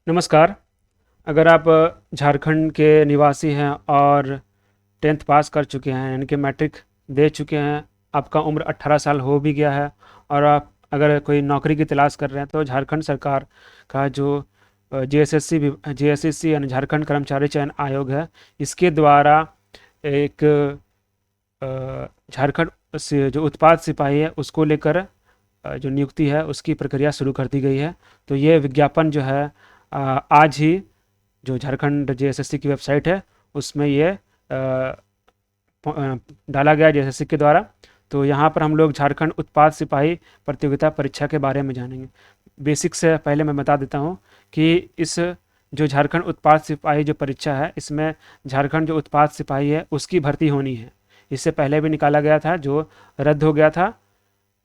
नमस्कार। अगर आप झारखंड के निवासी हैं और 10th पास कर चुके हैं यानी कि मैट्रिक दे चुके हैं, आपका उम्र 18 साल हो भी गया है और आप अगर कोई नौकरी की तलाश कर रहे हैं तो झारखंड सरकार का जो जेएसएससी यानी झारखंड कर्मचारी चयन आयोग है, इसके द्वारा एक झारखंड से जो उत्पाद सिपाही है उसको लेकर जो नियुक्ति है उसकी प्रक्रिया शुरू कर दी गई है। तो ये विज्ञापन जो है आज ही जो झारखंड जेएसएससी की वेबसाइट है उसमें ये डाला गया जेएसएससी के द्वारा। तो यहाँ पर हम लोग झारखंड उत्पाद सिपाही प्रतियोगिता परीक्षा के बारे में जानेंगे। बेसिक से पहले मैं बता देता हूँ कि इस जो झारखंड उत्पाद सिपाही जो परीक्षा है, इसमें झारखंड जो उत्पाद सिपाही है उसकी भर्ती होनी है। इससे पहले भी निकाला गया था जो रद्द हो गया था,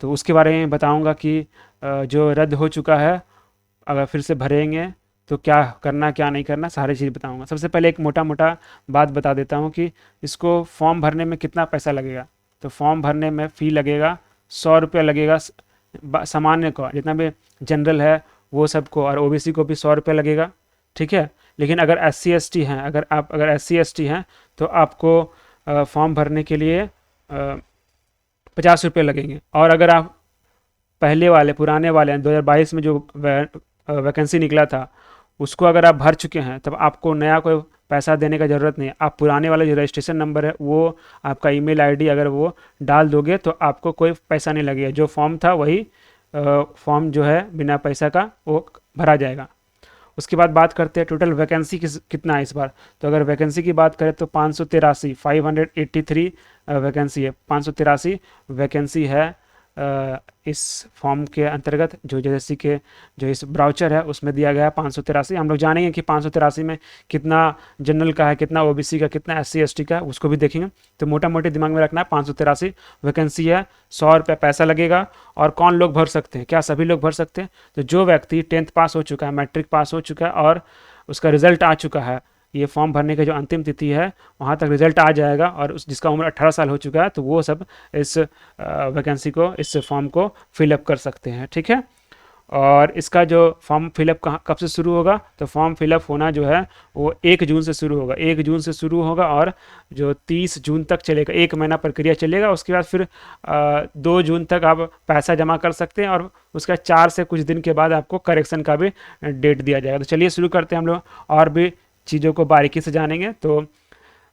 तो उसके बारे में बताऊंगा कि जो रद्द हो चुका है अगर फिर से भरेंगे तो क्या करना क्या नहीं करना, सारी चीज़ बताऊंगा। सबसे पहले एक मोटा मोटा बात बता देता हूँ कि इसको फॉर्म भरने में कितना पैसा लगेगा। तो फॉर्म भरने में फ़ी लगेगा 100 रुपया लगेगा सामान्य को, जितना भी जनरल है वो सबको, और ओबीसी को भी 100 रुपया लगेगा, ठीक है। लेकिन अगर SC ST हैं, अगर SC ST हैं तो आपको फॉर्म भरने के लिए 50 रुपये लगेंगे। और अगर आप पहले वाले पुराने वाले हैं 2022 में जो वैकेंसी निकला था उसको अगर आप भर चुके हैं तब आपको नया कोई पैसा देने का ज़रूरत नहीं है। आप पुराने वाले जो रजिस्ट्रेशन नंबर है वो आपका ईमेल आईडी अगर वो डाल दोगे तो आपको कोई पैसा नहीं लगेगा। जो फॉर्म था वही फॉर्म जो है बिना पैसा का वो भरा जाएगा। उसके बाद बात करते हैं टोटल वैकेंसी कितना है इस बार। तो अगर वैकेंसी की बात करें तो 583 वैकेंसी है। 583 वैकेंसी है इस फॉर्म के अंतर्गत जो जेएसएससी के जो इस ब्राउचर है उसमें दिया गया है 583। हम लोग जानेंगे कि 583 में कितना जनरल का है, कितना ओबीसी का, कितना SC ST का है, उसको भी देखेंगे। तो मोटा मोटी दिमाग में रखना है 583 वैकेंसी है, 100 रुपये पैसा लगेगा। और कौन लोग भर सकते हैं, क्या सभी लोग भर सकते हैं? तो जो व्यक्ति 10th पास हो चुका है, मैट्रिक पास हो चुका है और उसका रिजल्ट आ चुका है, ये फॉर्म भरने का जो अंतिम तिथि है वहाँ तक रिजल्ट आ जाएगा, और उस जिसका उम्र 18 साल हो चुका है तो वो सब इस वैकेंसी को, इस फॉर्म को फिलअप कर सकते हैं, ठीक है। और इसका जो फॉर्म फिलअप कहाँ कब से शुरू होगा, तो फॉर्म फिलअप होना जो है वो 1 जून से शुरू होगा। 1 जून से शुरू होगा और जो 30 जून तक चलेगा, 1 महीना प्रक्रिया चलेगा। उसके बाद फिर 2 जून तक आप पैसा जमा कर सकते हैं और उसका 4 से कुछ दिन के बाद आपको करेक्शन का भी डेट दिया जाएगा। तो चलिए शुरू करते हैं हम लोग और भी चीज़ों को बारीकी से जानेंगे। तो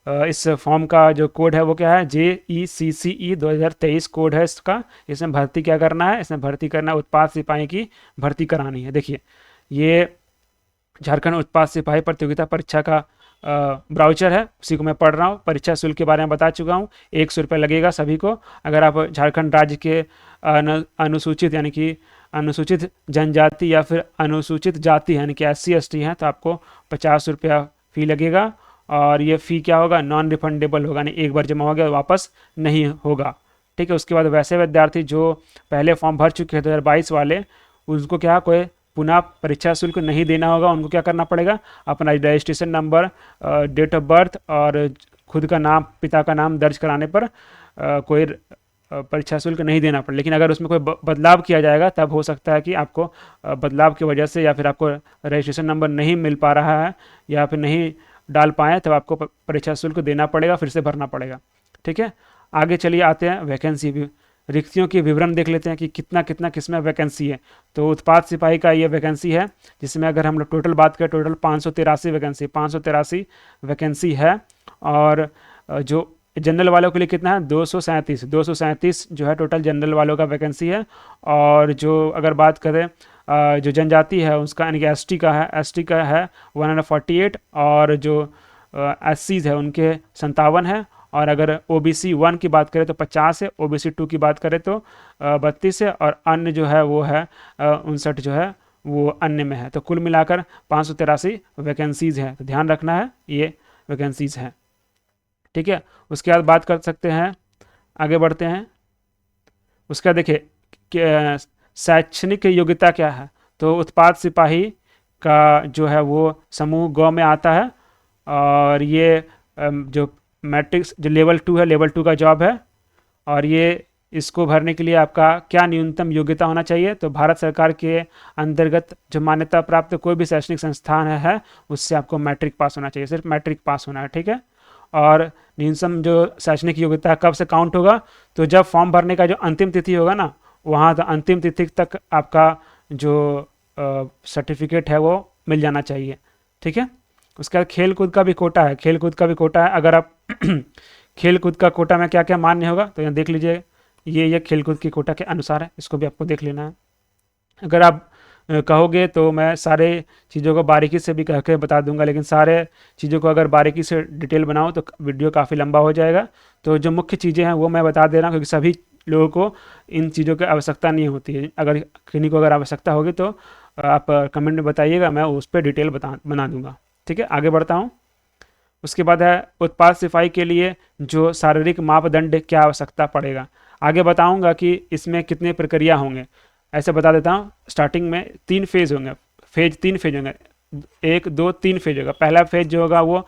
इस फॉर्म का जो कोड है वो क्या है, JECCE 2023 कोड है इसका। इसमें भर्ती क्या करना है, इसमें भर्ती करना है उत्पाद सिपाही की भर्ती करानी है। देखिए ये झारखंड उत्पाद सिपाही प्रतियोगिता परीक्षा का ब्राउचर है, उसी को मैं पढ़ रहा हूँ। परीक्षा शुल्क के बारे में बता चुका हूँ, 100 रुपये लगेगा सभी को। अगर आप झारखंड राज्य के अनुसूचित यानी कि अनुसूचित जनजाति या फिर अनुसूचित जाति यानी कि SC ST हैं तो आपको 50 रुपया फ़ी लगेगा। और ये फ़ी क्या होगा, नॉन रिफंडेबल होगा, यानी एक बार जमा हो गया वापस नहीं होगा, ठीक है। उसके बाद वैसे विद्यार्थी जो पहले फॉर्म भर चुके हैं 2022 वाले, उनको क्या कोई पुनः परीक्षा शुल्क नहीं देना होगा। उनको क्या करना पड़ेगा, अपना registration number, date of birth और खुद का नाम, पिता का नाम दर्ज कराने पर कोई परीक्षा शुल्क नहीं देना पड़े। लेकिन अगर उसमें कोई बदलाव किया जाएगा तब हो सकता है कि आपको बदलाव की वजह से या फिर आपको रजिस्ट्रेशन नंबर नहीं मिल पा रहा है या फिर नहीं डाल पाए तब आपको परीक्षा शुल्क देना पड़ेगा, फिर से भरना पड़ेगा, ठीक है। आगे चलिए आते हैं वैकेंसी भी, रिक्तियों के विवरण देख लेते हैं कि कितना कितना किसमें वैकेंसी है। तो उत्पाद सिपाही का ये वैकेंसी है, जिसमें अगर हम लोग टोटल बात करें, टोटल 583 वैकेंसी है। और जो जनरल वालों के लिए कितना है, 237 जो है टोटल जनरल वालों का वैकेंसी है। और जो अगर बात करें जो जनजाति है उसका यानी कि ST का है 148। और जो SCs है उनके 57 है। और अगर OBC 1 की बात करें तो 50 है, OBC 2 की बात करें तो 32 है, और अन्य जो है वो है 59 जो है वो अन्य में है। तो कुल मिलाकर 583 वैकेंसीज़ हैं, तो ध्यान रखना है ये वैकेंसीज़ हैं, ठीक है। उसके बाद बात कर सकते हैं, आगे बढ़ते हैं। उसका देखिए शैक्षणिक योग्यता क्या है। तो उत्पाद सिपाही का जो है वो समूह ग में आता है। और ये जो मैट्रिक्स जो लेवल 2 है, लेवल 2 का जॉब है। और ये इसको भरने के लिए आपका क्या न्यूनतम योग्यता होना चाहिए? तो भारत सरकार के अंतर्गत जो मान्यता प्राप्त कोई भी शैक्षणिक संस्थान है उससे आपको मैट्रिक पास होना चाहिए, सिर्फ मैट्रिक पास होना है, ठीक है। और न्यूनतम जो शैक्षणिक योग्यता कब से काउंट होगा? तो जब फॉर्म भरने का जो अंतिम तिथि होगा ना, वहाँ तो अंतिम तिथि तक आपका जो सर्टिफिकेट है वो मिल जाना चाहिए, ठीक है। उसके बाद खेल कूद का भी कोटा है, खेल कूद का भी कोटा है। अगर आप खेल कूद का कोटा में क्या क्या मान्य होगा तो यहाँ देख लीजिए, ये खेल कूद की कोटा के अनुसार है, इसको भी आपको देख लेना है। अगर आप कहोगे तो मैं सारे चीज़ों को बारीकी से भी कह के बता दूंगा, लेकिन सारे चीज़ों को अगर बारीकी से डिटेल बनाऊँ तो वीडियो काफ़ी लंबा हो जाएगा। तो जो मुख्य चीज़ें हैं वो मैं बता दे रहा हूँ, क्योंकि सभी लोगों को इन चीज़ों की आवश्यकता नहीं होती है। अगर किन्हीं को अगर आवश्यकता होगी तो आप कमेंट में बताइएगा, मैं उस पर डिटेल बना दूंगा, ठीक है। आगे बढ़ता हूँ। उसके बाद है उत्पाद सिपाही के लिए जो शारीरिक मापदंड क्या आवश्यकता पड़ेगा। आगे बताऊंगा कि इसमें कितने प्रक्रिया होंगे। ऐसे बता देता हूँ, स्टार्टिंग में 3 फेज़ होंगे, तीन फेज होंगे, 1 2 3 फेज होगा। पहला फेज जो होगा वो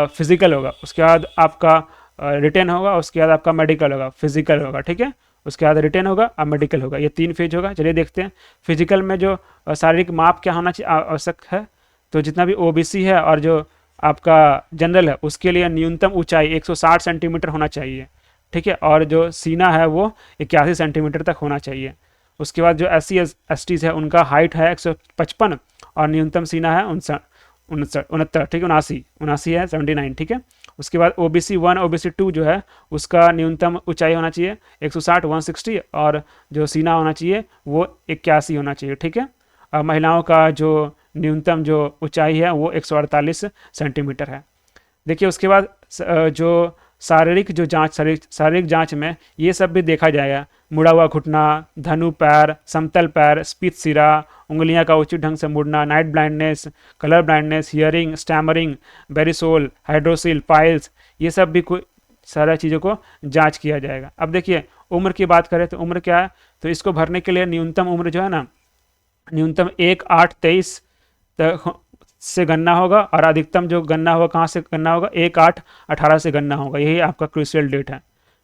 फिजिकल होगा, उसके बाद आपका रिटेन होगा, उसके बाद आपका मेडिकल होगा, फिजिकल होगा, ठीक है। उसके बाद रिटेन होगा, अब मेडिकल होगा, ये 3 फेज होगा। चलिए देखते हैं फिजिकल में जो शारीरिक माप क्या होना चाहिए आवश्यक है। तो जितना भी ओबीसी है और जो आपका जनरल है उसके लिए न्यूनतम ऊंचाई 160 सेंटीमीटर होना चाहिए, ठीक है। और जो सीना है वो 81 सेंटीमीटर तक होना चाहिए। उसके बाद जो SC/STs है उनका हाइट है 155 और न्यूनतम सीना है 69, ठीक है, 79 है, 79, ठीक है। उसके बाद OBC 1 OBC 2 जो है उसका न्यूनतम ऊंचाई होना चाहिए 160 160 और जो सीना होना चाहिए वो 81 होना चाहिए, ठीक है। महिलाओं का जो न्यूनतम जो ऊंचाई है वो 148 सेंटीमीटर है। देखिए उसके बाद जो शारीरिक जो जांच, शारीरिक जांच में ये सब भी देखा जाएगा, मुड़ा हुआ घुटना, धनु पैर, समतल पैर, स्पीच सिरा, उंगलियां का उचित ढंग से मुड़ना, night blindness, colour blindness, hearing, stammering, बेरिसोल, हाइड्रोसिल, पाइल्स, ये सब भी कोई सारा चीज़ों को जांच किया जाएगा। अब देखिए उम्र की बात करें तो उम्र क्या है? तो इसको भरने के लिए न्यूनतम उम्र जो है ना, न्यूनतम 1/8/23 तक से गणना होगा और अधिकतम जो गणना होगा कहाँ से गणना होगा? 1/8/18 से गणना होगा। यही आपका क्रूशियल डेट है।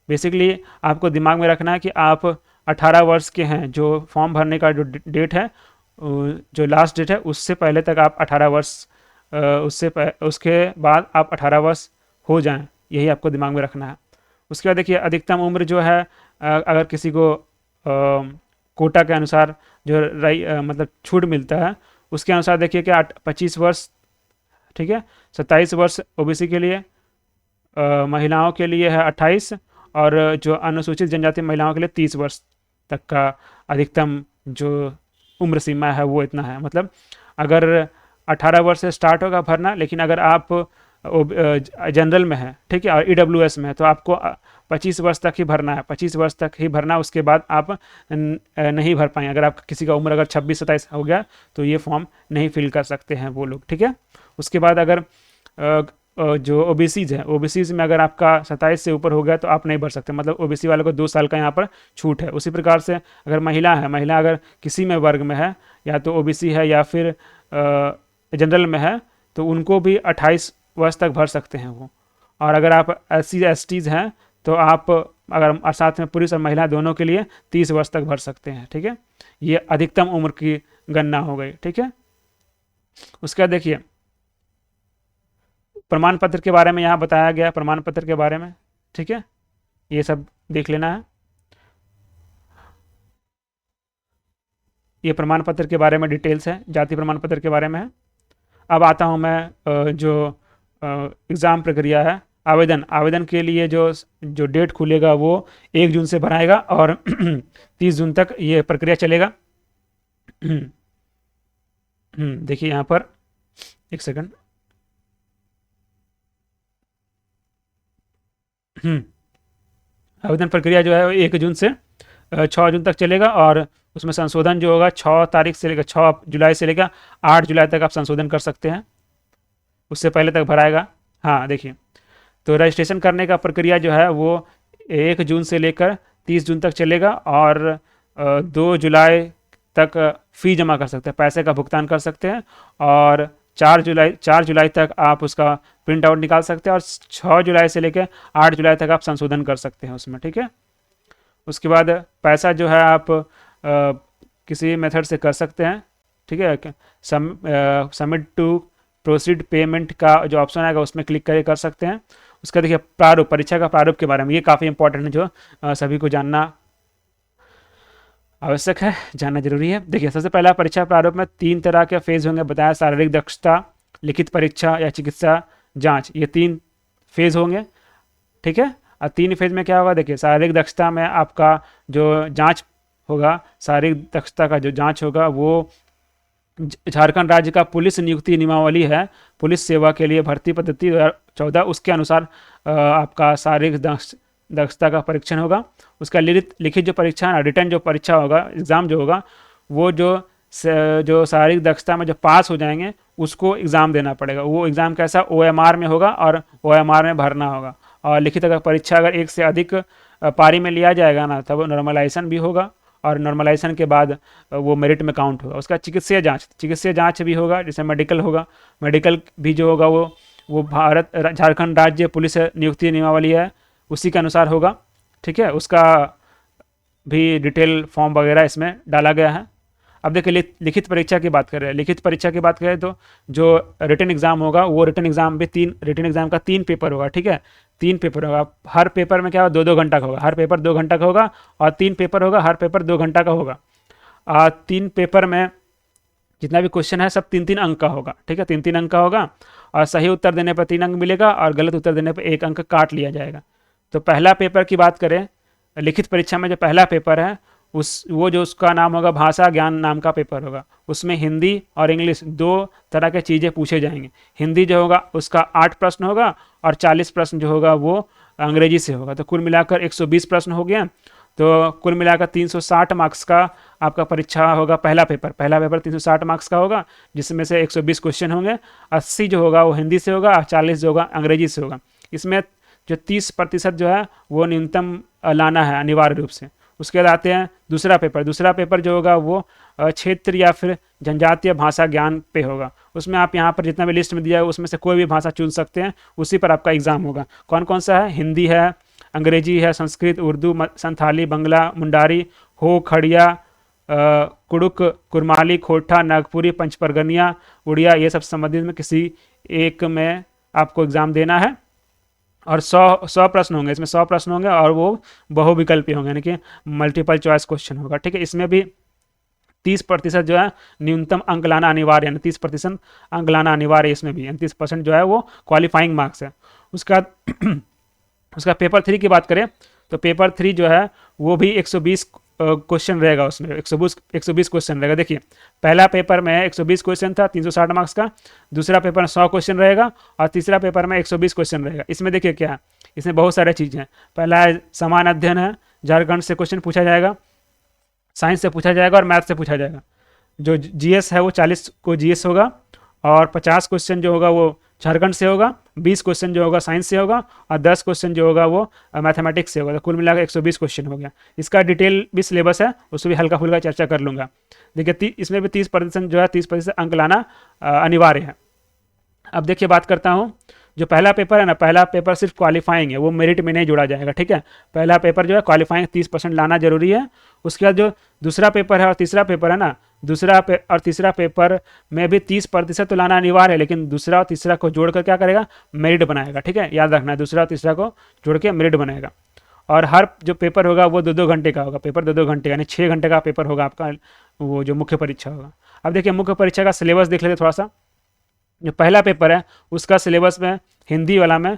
बेसिकली आपको दिमाग में रखना है कि आप 18 वर्ष के हैं, जो फॉर्म भरने का जो डेट है, जो लास्ट डेट है उससे पहले तक आप 18 वर्ष, उसके बाद आप 18 वर्ष हो जाएं, यही आपको दिमाग में रखना है। उसके बाद देखिए अधिकतम उम्र जो है, अगर किसी को कोटा के अनुसार जो मतलब छूट मिलता है उसके अनुसार देखिए कि 25 वर्ष, ठीक है, 27 वर्ष ओबीसी के लिए, महिलाओं के लिए है 28 और जो अनुसूचित जनजाति महिलाओं के लिए 30 वर्ष तक का अधिकतम जो उम्र सीमा है वो इतना है। मतलब अगर 18 वर्ष से स्टार्ट होगा भरना, लेकिन अगर आप जनरल में है, ठीक है, और EWS में है तो आपको 25 वर्ष तक ही भरना है, 25 वर्ष तक ही भरना, उसके बाद आप नहीं भर पाएंगे। अगर आप किसी का उम्र अगर 26-27 हो गया तो ये फॉर्म नहीं फिल कर सकते हैं वो लोग, ठीक है। उसके बाद अगर जो ओबीसीज है, ओबीसीज में अगर आपका 27 से ऊपर हो गया तो आप नहीं भर सकते, मतलब ओबीसी वाले को 2 साल का यहाँ पर छूट है। उसी प्रकार से अगर महिला है, महिला अगर किसी में वर्ग में है, या तो ओबीसी है या फिर जनरल में है, तो उनको भी 28 वर्ष तक भर सकते हैं वो। और अगर आप SC/STs हैं तो आप अगर साथ में पुरुष और महिला दोनों के लिए 30 वर्ष तक भर सकते हैं, ठीक है। ये अधिकतम उम्र की गणना हो गई, ठीक है। उसके बाद देखिए प्रमाण पत्र के बारे में यहाँ बताया गया, प्रमाण पत्र के बारे में, ठीक है, ये सब देख लेना है। ये प्रमाण पत्र के बारे में डिटेल्स है, जाति प्रमाण पत्र के बारे में है। अब आता हूँ मैं जो एग्ज़ाम प्रक्रिया है, आवेदन के लिए जो डेट खुलेगा वो 1 जून से भराएगा और 30 जून तक ये प्रक्रिया चलेगा। देखिए यहाँ पर एक सेकंड, आवेदन प्रक्रिया जो है 1 जून से 6 जून तक चलेगा और उसमें संशोधन जो होगा 6 तारीख से लेकर 6 जुलाई से लेकर 8 जुलाई तक आप संशोधन कर सकते हैं, उससे पहले तक भराएगा। हाँ देखिए, तो रजिस्ट्रेशन करने का प्रक्रिया जो है वो 1 जून से लेकर 30 जून तक चलेगा और 2 जुलाई तक फ़ी जमा कर सकते हैं, पैसे का भुगतान कर सकते हैं और 4 जुलाई तक आप उसका प्रिंट आउट निकाल सकते हैं और 6 जुलाई से लेकर 8 जुलाई तक आप संशोधन कर सकते हैं उसमें, ठीक है। उसके बाद पैसा जो है आप किसी मेथड से कर सकते हैं, ठीक है। सबमिट टू प्रोसीड पेमेंट का जो ऑप्शन आएगा उसमें क्लिक करके कर सकते हैं। उसका देखिए प्रारूप, परीक्षा का प्रारूप के बारे में, ये काफ़ी इंपॉर्टेंट है, जो सभी को जानना आवश्यक है, जानना जरूरी है। देखिए सबसे पहला परीक्षा प्रारूप में 3 तरह के फेज होंगे बताया, शारीरिक दक्षता, लिखित परीक्षा या चिकित्सा जांच, ये 3 फेज होंगे, ठीक है। और 3 फेज में क्या होगा, देखिए शारीरिक दक्षता में आपका जो जांच होगा, शारीरिक दक्षता का जो जांच होगा वो झारखंड राज्य का पुलिस नियुक्ति नियमावली है, पुलिस सेवा के लिए भर्ती पद्धति 2014, उसके अनुसार आपका शारीरिक दक्षता का परीक्षण होगा। उसका लिखित जो परीक्षा है, रिटर्न जो परीक्षा होगा, एग्ज़ाम जो होगा, वो जो शारीरिक दक्षता में जो पास हो जाएंगे उसको एग्ज़ाम देना पड़ेगा। वो एग्ज़ाम कैसा, OMR में होगा और OMR में भरना होगा। और लिखित अगर परीक्षा अगर 1 से अधिक पारी में लिया जाएगा ना, तब नॉर्मलाइजेशन भी होगा, और नॉर्मलाइजेशन के बाद वो मेरिट में काउंट होगा। उसका चिकित्सीय जांच भी होगा, जैसे मेडिकल होगा, मेडिकल भी जो होगा वो झारखंड राज्य पुलिस नियुक्ति नियमावली है उसी के अनुसार होगा, ठीक है। उसका भी डिटेल फॉर्म वगैरह इसमें डाला गया है। अब देखिए लिखित परीक्षा की बात करें, लिखित परीक्षा की बात करें तो जो रिटन एग्ज़ाम होगा, वो रिटन एग्ज़ाम भी रिटन एग्ज़ाम का 3 पेपर होगा, ठीक है। 3 पेपर होगा, हर पेपर में क्या होगा, 2-2 घंटा का होगा, हर पेपर 2 घंटा का होगा, और 3 पेपर होगा, हर पेपर 2 घंटा का होगा। 3 पेपर में जितना भी क्वेश्चन है सब 3-3 अंक का होगा, ठीक है, 3-3 अंक का होगा, और सही उत्तर देने पर 3 अंक मिलेगा, और गलत उत्तर देने पर 1 अंक काट लिया जाएगा। तो पहला पेपर की बात करें, लिखित परीक्षा में जो पहला पेपर है जो उसका नाम होगा भाषा ज्ञान नाम का पेपर होगा। उसमें हिंदी और इंग्लिश 2 तरह के चीज़ें पूछे जाएंगे। हिंदी जो होगा उसका 8 प्रश्न होगा, और 40 प्रश्न जो होगा वो अंग्रेजी से होगा। तो कुल मिलाकर 120 प्रश्न हो गया। तो कुल मिलाकर 360 मार्क्स का आपका परीक्षा होगा। पहला पेपर 360 मार्क्स का होगा, जिसमें से 120 क्वेश्चन होंगे। 80 जो होगा वो हिंदी से होगा, और 40 जो होगा अंग्रेजी से होगा। इसमें जो 30% जो है वो न्यूनतम लाना है अनिवार्य रूप से। उसके बाद आते हैं दूसरा पेपर जो होगा वो क्षेत्र या फिर जनजातीय भाषा ज्ञान पे होगा। उसमें आप यहाँ पर जितना भी लिस्ट में दिया है उसमें से कोई भी भाषा चुन सकते हैं, उसी पर आपका एग्ज़ाम होगा। कौन कौन सा है, हिंदी है, अंग्रेजी है, संस्कृत, उर्दू, संथाली, बंगला, मुंडारी, हो, खड़िया, कुड़ुक, कुरमाली, खोटा, नागपुरी, पंचपरगनिया, उड़िया, ये सब संबंधित में किसी एक में आपको एग्ज़ाम देना है। और 100 प्रश्न होंगे, इसमें 100 प्रश्न होंगे, और वो बहुविकल्पी होंगे, यानी कि मल्टीपल चॉइस क्वेश्चन होगा, ठीक है। इसमें भी 30% जो है न्यूनतम अंक लाना अनिवार्य है, 30% अंक लाना अनिवार्य है इसमें भी, 30% जो है वो क्वालिफाइंग मार्क्स है। उसका पेपर 3 की बात करें तो पेपर 3 जो है वो भी 120 क्वेश्चन रहेगा। उसमें 120 क्वेश्चन रहेगा। देखिए पहला पेपर में 120 क्वेश्चन था 360 मार्क्स का, दूसरा पेपर में 100 क्वेश्चन रहेगा, और तीसरा पेपर में 120 क्वेश्चन रहेगा। इसमें देखिए क्या है, इसमें बहुत सारे चीज़ें हैं। पहला है समान अध्ययन है, झारखंड से क्वेश्चन पूछा जाएगा, साइंस से पूछा जाएगा और मैथ से पूछा जाएगा। जो GS है वो 40 को GS होगा, और 50 क्वेश्चन जो होगा वो झारखंड से होगा, 20 क्वेश्चन जो होगा साइंस से होगा, और 10 क्वेश्चन जो होगा वो मैथमेटिक्स से होगा। तो कुल मिलाकर 120 क्वेश्चन हो गया। इसका डिटेल भी सिलेबस है, उसमें भी हल्का फुल्का चर्चा कर लूँगा। देखिए इसमें भी 30% जो है 30% अंक लाना अनिवार्य है। अब देखिए बात करता हूँ, जो पहला पेपर है ना, पहला पेपर सिर्फ क्वालिफाइंग है, वो मेरिट में नहीं जोड़ा जाएगा, ठीक है। पहला पेपर जो है क्वालिफाइंग 30% लाना जरूरी है। उसके बाद जो दूसरा पेपर है और तीसरा पेपर है ना, और तीसरा पेपर में भी 30% तो लाना अनिवार्य है, लेकिन दूसरा और तीसरा को जोड़कर क्या करेगा, मेरिट बनाएगा, ठीक है। याद रखना है, दूसरा और तीसरा को जोड़ के मेरिट बनाएगा। और हर जो पेपर होगा वो 2-2 घंटे का होगा, पेपर 2-2 घंटे यानी 6 घंटे का पेपर होगा आपका, वो जो मुख्य परीक्षा होगा। अब देखिए मुख्य परीक्षा का सिलेबस देख लेते थोड़ा सा। जो पहला पेपर है उसका सिलेबस में हिंदी वाला में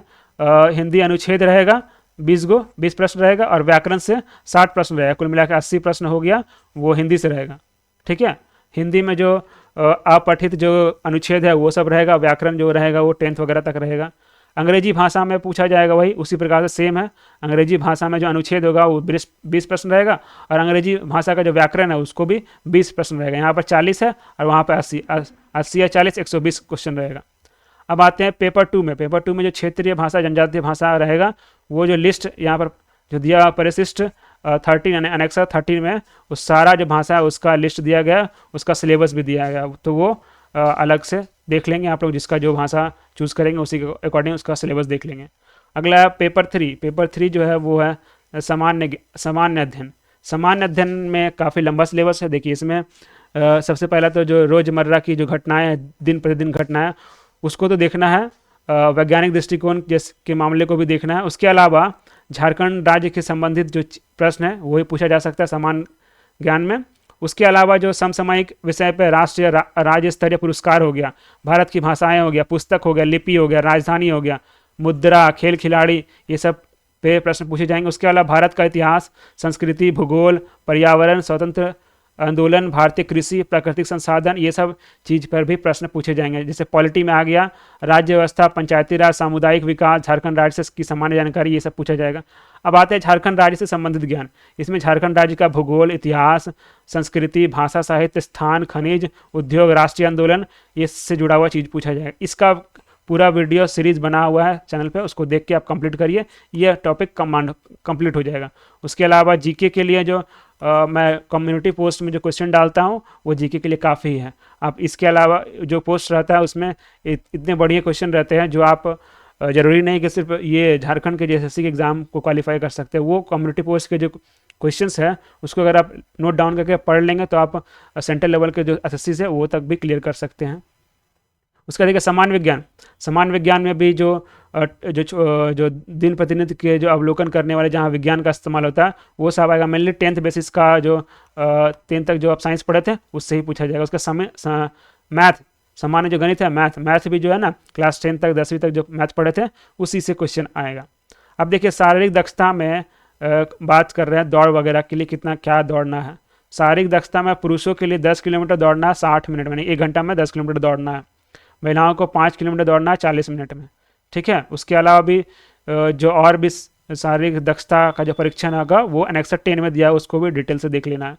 हिंदी अनुच्छेद रहेगा 20 प्रश्न रहेगा, और व्याकरण से 60 प्रश्न रहेगा। कुल मिलाकर 80 प्रश्न हो गया, वो हिंदी से रहेगा, ठीक है। हिंदी में जो अपठित जो अनुच्छेद है वो सब रहेगा, व्याकरण जो रहेगा वो 10th वगैरह तक रहेगा। अंग्रेजी भाषा में पूछा जाएगा, वही उसी प्रकार से सेम है। अंग्रेजी भाषा में जो अनुच्छेद होगा वो 20 प्रश्न रहेगा, और अंग्रेजी भाषा का जो व्याकरण है उसको भी 20 प्रश्न रहेगा। यहाँ पर 40 है और वहाँ पर 80 या 40 120 क्वेश्चन रहेगा। अब आते हैं पेपर 2 में। पेपर 2 में जो क्षेत्रीय भाषा जनजातीय भाषा रहेगा, वो जो लिस्ट यहाँ पर जो दिया परिशिष्ट 13 यानी एनेक्सर 13 में उस सारा जो भाषा है उसका लिस्ट दिया गया, उसका सिलेबस भी दिया गया। तो वो अलग से देख लेंगे आप लोग, जिसका जो भाषा चूज़ करेंगे उसी के अकॉर्डिंग उसका सिलेबस देख लेंगे। अगला पेपर 3 जो है वो है सामान्य अध्ययन। सामान्य अध्ययन में काफ़ी लंबा सिलेबस है। देखिए इसमें सबसे पहला तो जो रोज़मर्रा की जो घटनाएं हैं, दिन प्रतिदिन घटनाएं, उसको तो देखना है। वैज्ञानिक दृष्टिकोण जैसे के मामले को भी देखना है। उसके अलावा झारखंड राज्य के संबंधित जो प्रश्न है वही पूछा जा सकता है सामान्य ज्ञान में। उसके अलावा जो समसामयिक विषय पर राष्ट्रीय राज्य स्तरीय पुरस्कार हो गया, भारत की भाषाएं हो गया, पुस्तक हो गया, लिपि हो गया, राजधानी हो गया, मुद्रा, खेल खिलाड़ी, ये सब पे प्रश्न पूछे जाएंगे। उसके अलावा भारत का इतिहास, संस्कृति, भूगोल, पर्यावरण, स्वतंत्र आंदोलन, भारतीय कृषि, प्राकृतिक संसाधन, ये सब चीज़ पर भी प्रश्न पूछे जाएंगे। जैसे पॉलिटी में आ गया राज्य व्यवस्था, पंचायती राज, सामुदायिक विकास, झारखंड राज्य की सामान्य जानकारी, ये सब पूछा जाएगा। अब आते हैं झारखंड राज्य से संबंधित ज्ञान। इसमें झारखंड राज्य का भूगोल, इतिहास, संस्कृति, भाषा, साहित्य, स्थान, खनिज, उद्योग, राष्ट्रीय आंदोलन, ये से जुड़ा हुआ चीज़ पूछा जाएगा। इसका पूरा वीडियो सीरीज बना हुआ है चैनल पे, उसको देख के आप कंप्लीट करिए, ये टॉपिक कंप्लीट हो जाएगा। उसके अलावा जीके के लिए जो मैं कम्युनिटी पोस्ट में जो क्वेश्चन डालता हूँ वो जीके के लिए काफ़ी है। आप इसके अलावा जो पोस्ट रहता है उसमें इतने बढ़िया क्वेश्चन रहते हैं जो आप ज़रूरी नहीं कि सिर्फ ये झारखंड के एसएससी के एग्ज़ाम को क्वालिफाई कर सकते हैं। वो कम्युनिटी पोस्ट के जो क्वेश्चंस है उसको अगर आप नोट डाउन करके पढ़ लेंगे तो आप सेंट्रल लेवल के जो एसएससी है वो तक भी क्लियर कर सकते हैं। उसका देखिए सामान्य विज्ञान। सामान्य विज्ञान में भी जो दिन प्रतिनिधि के जो अवलोकन करने वाले जहाँ विज्ञान का इस्तेमाल होता है वो सब आएगा। मेनली 10th बेसिस का जो 10th तक जो आप साइंस पढ़े थे उससे ही पूछा जाएगा। उसका मैथ, सामान्य जो गणित है, मैथ भी जो है ना क्लास 10 तक 10वीं तक जो मैथ पढ़े थे उसी से क्वेश्चन आएगा। अब देखिए शारीरिक दक्षता में बात कर रहे हैं दौड़ वगैरह के लिए कितना क्या दौड़ना है। शारीरिक दक्षता में पुरुषों के लिए 10 किलोमीटर दौड़ना है 60 मिनट में, 1 घंटा में 10 किलोमीटर दौड़ना है। महिलाओं को 5 किलोमीटर दौड़ना है 40 मिनट में, ठीक है। उसके अलावा भी जो और भी शारीरिक दक्षता का जो परीक्षण होगा वो एनेक्सर 10 में दिया है, उसको भी डिटेल से देख लेना है।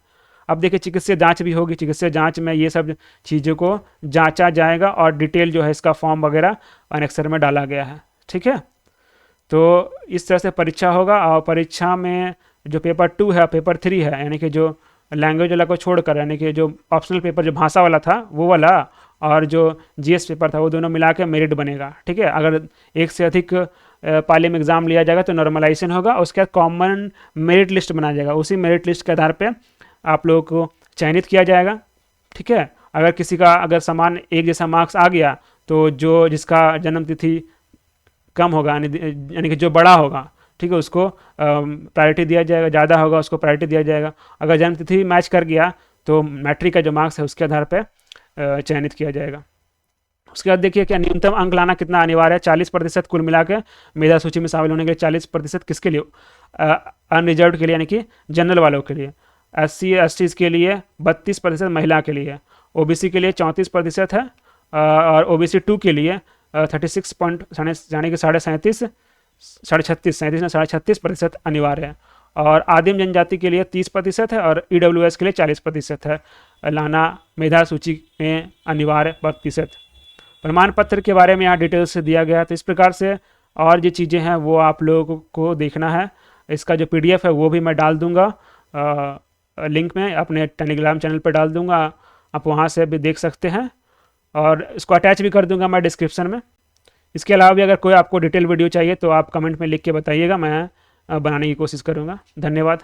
अब देखिए चिकित्सीय जांच भी होगी। चिकित्सीय जांच में ये सब चीज़ों को जांचा जाएगा और डिटेल जो है इसका फॉर्म वगैरह एनेक्सर में डाला गया है, ठीक है। तो इस तरह से परीक्षा होगा। और परीक्षा में जो पेपर 2 है, पेपर 3 है, यानी कि जो लैंग्वेज वाला को छोड़कर, यानी कि जो ऑप्शनल पेपर जो भाषा वाला था वो वाला और जो जीएस पेपर था वो दोनों मिला के मेरिट बनेगा, ठीक है। अगर एक से अधिक पाली में एग्ज़ाम लिया जाएगा तो नॉर्मलाइजेशन होगा। उसके बाद कॉमन मेरिट लिस्ट बनाया जाएगा। उसी मेरिट लिस्ट के आधार पे आप लोगों को चयनित किया जाएगा, ठीक है। अगर किसी का अगर समान एक जैसा मार्क्स आ गया तो जो जिसका जन्म तिथि कम होगा यानी कि जो बड़ा होगा, ठीक है, उसको प्रायोरिटी दिया जाएगा। ज़्यादा होगा उसको प्रायोरिटी दिया जाएगा। अगर जन्म तिथि मैच कर गया तो मैट्रिक का जो मार्क्स है उसके आधार पर चयनित किया जाएगा। उसके बाद देखिए क्या न्यूनतम अंक लाना कितना अनिवार्य है। 40% कुल मिला के मेधा सूची में शामिल होने के लिए 40% किसके लिए, अनरिजर्व के लिए यानी कि जनरल वालों के लिए। SC STs के लिए 32% महिला के लिए, OBC के लिए 34% है और OBC 2 के लिए 36 यानी कि 37.36% अनिवार्य है। और आदिम जनजाति के लिए 30% है और EWS के लिए 40% है लाना मेधा सूची में अनिवार्य प्रतिशत। प्रमाण पत्र के बारे में यहाँ डिटेल से दिया गया। तो इस प्रकार से और जो चीज़ें हैं वो आप लोगों को देखना है। इसका जो PDF है वो भी मैं डाल दूँगा लिंक में, अपने टेलीग्राम चैनल पर डाल दूँगा, आप वहाँ से भी देख सकते हैं और इसको अटैच भी कर दूँगा मैं डिस्क्रिप्शन में। इसके अलावा भी अगर कोई आपको डिटेल वीडियो चाहिए तो आप कमेंट में लिख के बताइएगा, मैं बनाने की कोशिश करूँगा। धन्यवाद।